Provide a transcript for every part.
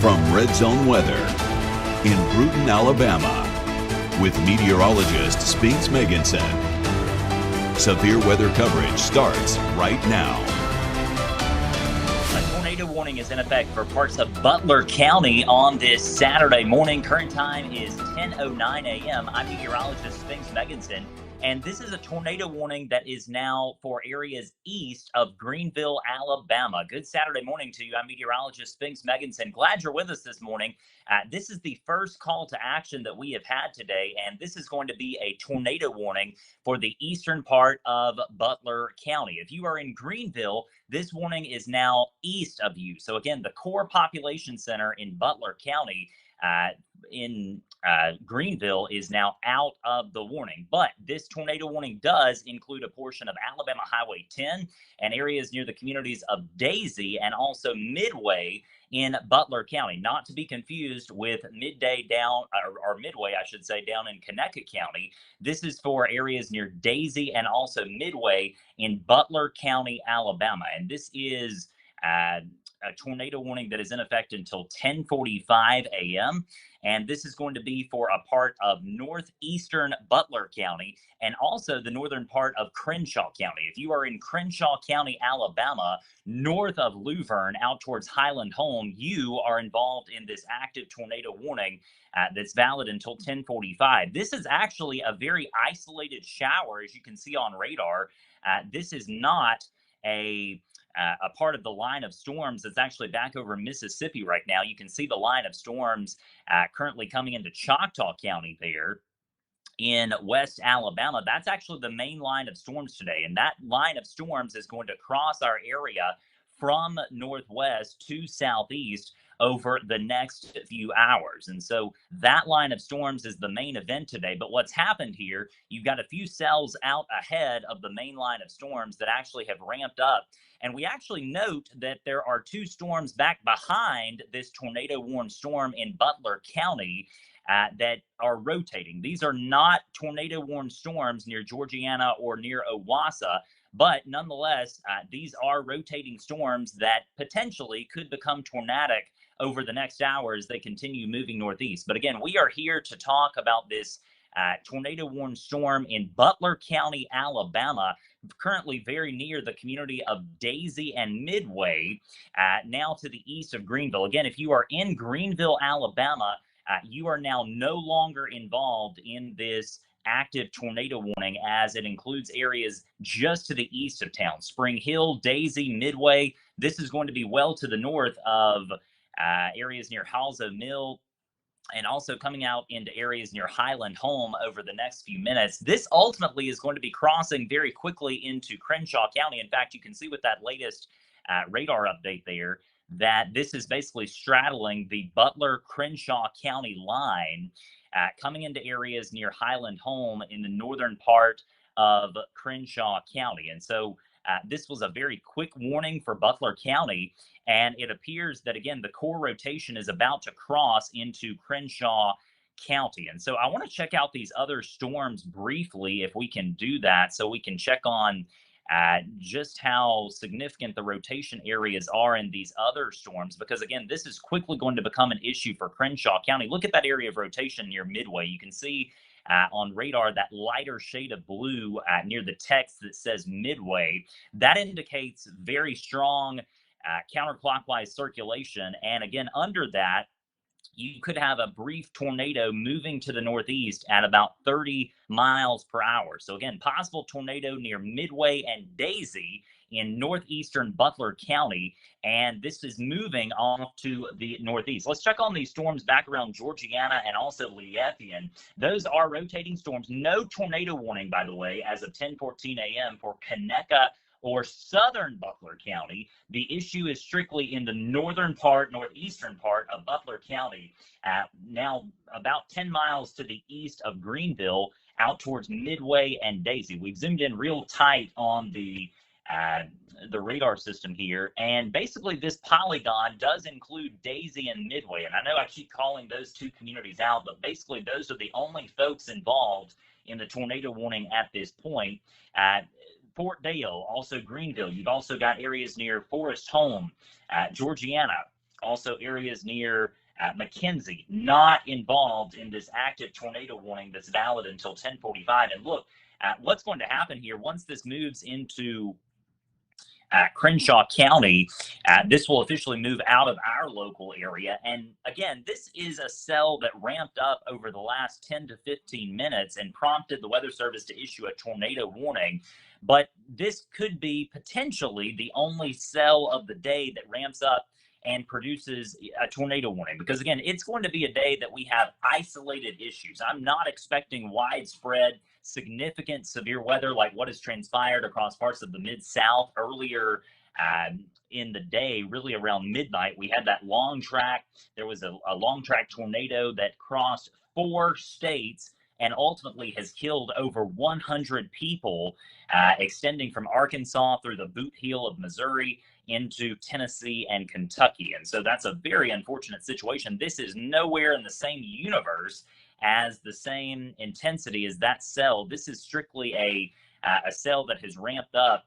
From Red Zone Weather in Bruton, Alabama, with meteorologist Spinks Meganson. Severe weather coverage starts right now. A tornado warning is in effect for parts of Butler County on this Saturday morning. Current time is 10:09 a.m. I'm meteorologist Spinks Meganson, and this is a tornado warning that is now for areas east of Greenville, Alabama. Good Saturday morning to you. I'm meteorologist Spinks Meganson. Glad you're with us this morning. This is the first call to action that we have had today, and this is going to be a tornado warning for the eastern part of Butler County. If you are in Greenville, this warning is now east of you. So again, the core population center in Butler County in Greenville is now out of the warning. But this tornado warning does include a portion of Alabama Highway 10 and areas near the communities of Daisy and also Midway in Butler County, not to be confused with Midway, I should say, down in Connecticut County. This is for areas near Daisy and also Midway in Butler County, Alabama. And this is a tornado warning that is in effect until 10:45 a.m. And this is going to be for a part of northeastern Butler County and also the northern part of Crenshaw County. If you are in Crenshaw County, Alabama, north of Luverne, out towards Highland Home, you are involved in this active tornado warning that's valid until 10:45. This is actually a very isolated shower, as you can see on radar. This is not a part of the line of storms that's actually back over Mississippi right now. You can see the line of storms currently coming into Choctaw County there in West Alabama. That's actually the main line of storms today. And that line of storms is going to cross our area from northwest to southeast over the next few hours. And so that line of storms is the main event today. But what's happened here, you've got a few cells out ahead of the main line of storms that actually have ramped up. And we actually note that there are two storms back behind this tornado warned storm in Butler County that are rotating. These are not tornado warned storms near Georgiana or near Owassa, but nonetheless, these are rotating storms that potentially could become tornadic over the next hour as they continue moving northeast. But again, we are here to talk about this tornado warned storm in Butler County, Alabama, currently very near the community of Daisy and Midway, now to the east of Greenville. Again, if you are in Greenville, Alabama, you are now no longer involved in this active tornado warning, as it includes areas just to the east of town. Spring Hill, Daisy, Midway. This is going to be well to the north of areas near Halzo Mill, and also coming out into areas near Highland Home over the next few minutes. This ultimately is going to be crossing very quickly into Crenshaw County. In fact, you can see with that latest radar update there that this is basically straddling the Butler-Crenshaw County line, coming into areas near Highland Home in the northern part of Crenshaw County. And so this was a very quick warning for Butler County, and it appears that, again, the core rotation is about to cross into Crenshaw County. And so I want to check out these other storms briefly, if we can do that, so we can check on just how significant the rotation areas are in these other storms, because again, this is quickly going to become an issue for Crenshaw County. Look at that area of rotation near Midway. You can see on radar that lighter shade of blue near the text that says Midway. That indicates very strong counterclockwise circulation. And again, under that, you could have a brief tornado moving to the northeast at about 30 miles per hour. So again, possible tornado near Midway and Daisy in northeastern Butler County, and this is moving off to the northeast. Let's check on these storms back around Georgiana and also Lafayette. Those are rotating storms. No tornado warning, by the way, as of 10:14 a.m. for Connecticut or southern Butler County. The issue is strictly in the northeastern part of Butler County, now about 10 miles to the east of Greenville, out towards Midway and Daisy. We've zoomed in real tight on the radar system here, and basically this polygon does include Daisy and Midway. And I know I keep calling those two communities out, but basically those are the only folks involved in the tornado warning at this point. Fort Dale, also Greenville. You've also got areas near Forest Home, Georgiana, also areas near McKenzie, not involved in this active tornado warning that's valid until 10:45. And look, what's going to happen here once this moves into Crenshaw County, this will officially move out of our local area. And again, this is a cell that ramped up over the last 10 to 15 minutes and prompted the Weather Service to issue a tornado warning. But this could be potentially the only cell of the day that ramps up and produces a tornado warning. Because again, it's going to be a day that we have isolated issues. I'm not expecting widespread, significant severe weather like what has transpired across parts of the Mid-South earlier in the day, really around midnight. We had that long track. There was a long track tornado that crossed 4 states and ultimately has killed over 100 people, extending from Arkansas through the boot heel of Missouri into Tennessee and Kentucky. And so that's a very unfortunate situation. This is nowhere in the same universe as the same intensity as that cell. This is strictly a cell that has ramped up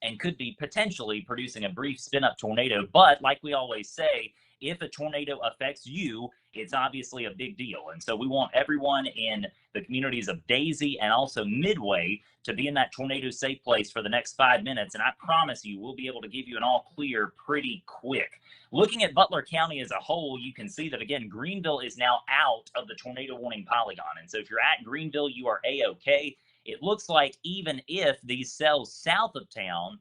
and could be potentially producing a brief spin-up tornado. But like we always say, if a tornado affects you, it's obviously a big deal. And so we want everyone in the communities of Daisy and also Midway to be in that tornado safe place for the next 5 minutes. And I promise you, we'll be able to give you an all clear pretty quick. Looking at Butler County as a whole, you can see that, again, Greenville is now out of the tornado warning polygon. And so if you're at Greenville, you are A-OK. It looks like even if these cells south of town,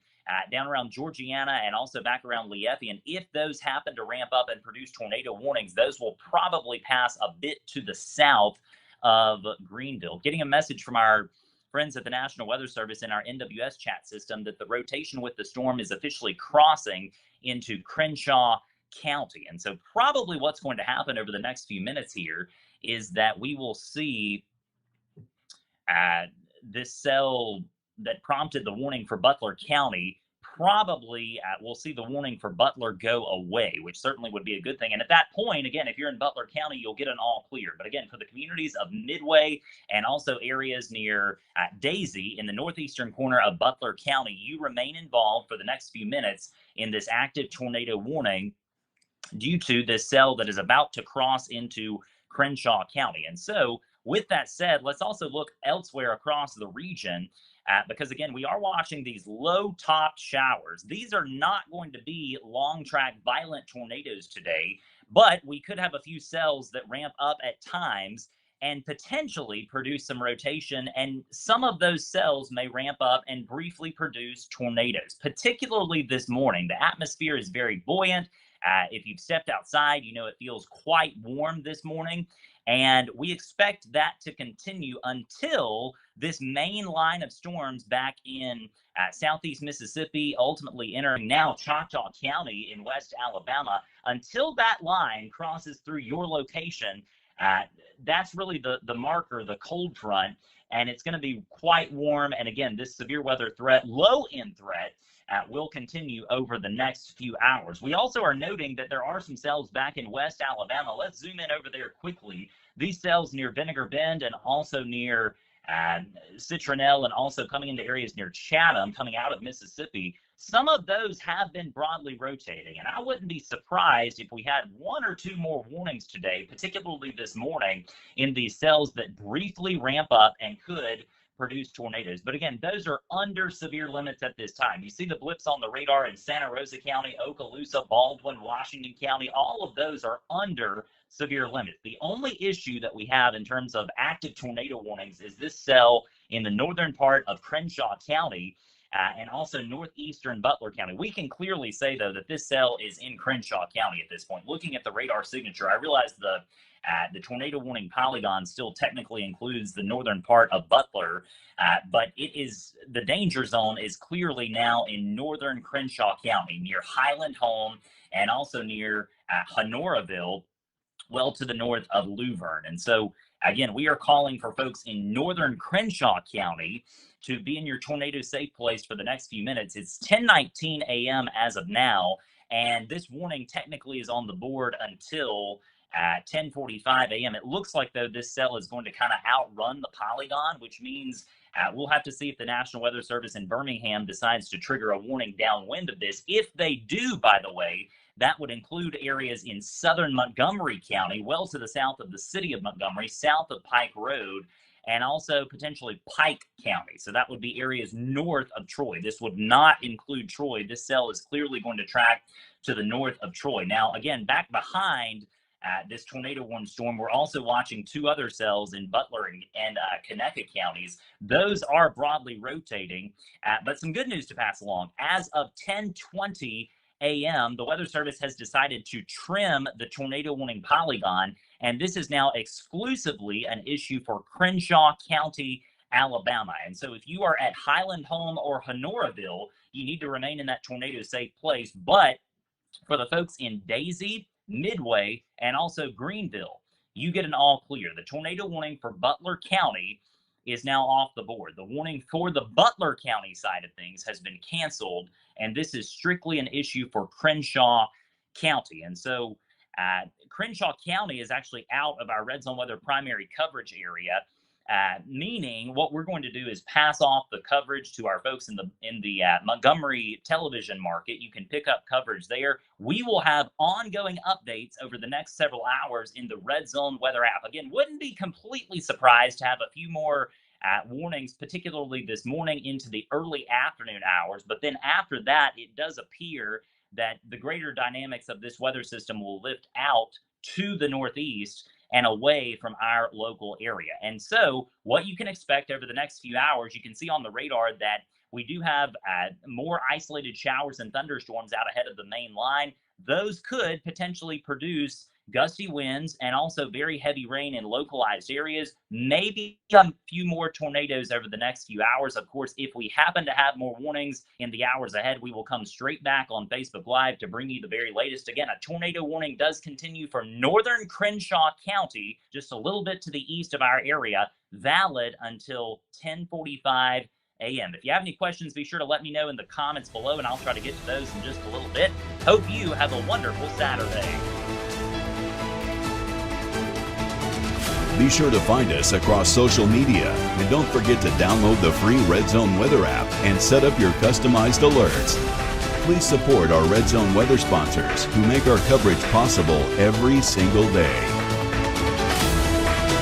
down around Georgiana and also back around Lieffian, if those happen to ramp up and produce tornado warnings, those will probably pass a bit to the south of Greenville. Getting a message from our friends at the National Weather Service in our NWS chat system that the rotation with the storm is officially crossing into Crenshaw County. And so probably what's going to happen over the next few minutes here is that we will see this cell that prompted the warning for Butler County, probably we'll see the warning for Butler go away, which certainly would be a good thing. And at that point, again, if you're in Butler County, you'll get an all clear. But again, for the communities of Midway and also areas near Daisy in the northeastern corner of Butler County, you remain involved for the next few minutes in this active tornado warning due to this cell that is about to cross into Crenshaw County. And so with that said, let's also look elsewhere across the region because, again, we are watching these low-topped showers. These are not going to be long-track violent tornadoes today, but we could have a few cells that ramp up at times and potentially produce some rotation, and some of those cells may ramp up and briefly produce tornadoes, particularly this morning. The atmosphere is very buoyant. If you've stepped outside, you know it feels quite warm this morning. And we expect that to continue until this main line of storms back in southeast Mississippi, ultimately entering now Choctaw County in West Alabama. Until that line crosses through your location, that's really the marker, the cold front. And it's going to be quite warm. And again, this severe weather threat, low-end threat, will continue over the next few hours. We also are noting that there are some cells back in West Alabama. Let's zoom in over there quickly. These cells near Vinegar Bend and also near Citronelle and also coming into areas near Chatham, coming out of Mississippi, some of those have been broadly rotating. And I wouldn't be surprised if we had 1 or 2 more warnings today, particularly this morning, in these cells that briefly ramp up and could produce tornadoes. But again, those are under severe limits at this time. You see the blips on the radar in Santa Rosa County, Okaloosa, Baldwin, Washington County. All of those are under severe limits. The only issue that we have in terms of active tornado warnings is this cell in the northern part of Crenshaw County and also northeastern Butler County. We can clearly say, though, that this cell is in Crenshaw County at this point. Looking at the radar signature, I realize the tornado warning polygon still technically includes the northern part of Butler, but it is the danger zone is clearly now in northern Crenshaw County, near Highland Home and also near Honoraville, well to the north of Luverne. And so, again, we are calling for folks in northern Crenshaw County to be in your tornado safe place for the next few minutes. It's 10:19 a.m. as of now, and this warning technically is on the board until 10:45 a.m. It looks like, though, this cell is going to kind of outrun the polygon, which means we'll have to see if the National Weather Service in Birmingham decides to trigger a warning downwind of this. If they do, by the way, That would include areas in southern Montgomery County, well to the south of the city of Montgomery, south of Pike Road, and also potentially Pike County. So that would be areas north of Troy. This would not include Troy. This cell is clearly going to track to the north of Troy. Now, again, back behind this tornado warning storm, we're also watching two other cells in Butler and Conecuh counties. Those are broadly rotating, but some good news to pass along. As of 10:20 a.m., the Weather Service has decided to trim the tornado warning polygon, and this is now exclusively an issue for Crenshaw County, Alabama. And so if you are at Highland Home or Honoraville, you need to remain in that tornado safe place. But for the folks in Daisy, Midway, and also Greenville, you get an all clear. The tornado warning for Butler County is now off the board. The warning for the Butler County side of things has been canceled, and this is strictly an issue for Crenshaw County. And so Crenshaw County is actually out of our red zone weather primary coverage area, meaning what we're going to do is pass off the coverage to our folks in the Montgomery television market. You can pick up coverage there. We will have ongoing updates over the next several hours in the red zone weather app. Again, wouldn't be completely surprised to have a few more warnings, particularly this morning into the early afternoon hours. But then after that, it does appear that the greater dynamics of this weather system will lift out to the northeast and away from our local area. And so what you can expect over the next few hours, you can see on the radar that we do have more isolated showers and thunderstorms out ahead of the main line. Those could potentially produce gusty winds and also very heavy rain in localized areas, maybe a few more tornadoes over the next few hours. Of course, if we happen to have more warnings in the hours ahead, we will come straight back on Facebook Live to bring you the very latest. Again, a tornado warning does continue for northern Crenshaw County, just a little bit to the east of our area, valid until 10:45 a.m. If you have any questions, be sure to let me know in the comments below, and I'll try to get to those in just a little bit. Hope you have a wonderful Saturday. Be sure to find us across social media, and don't forget to download the free Red Zone Weather app and set up your customized alerts. Please support our Red Zone Weather sponsors who make our coverage possible every single day.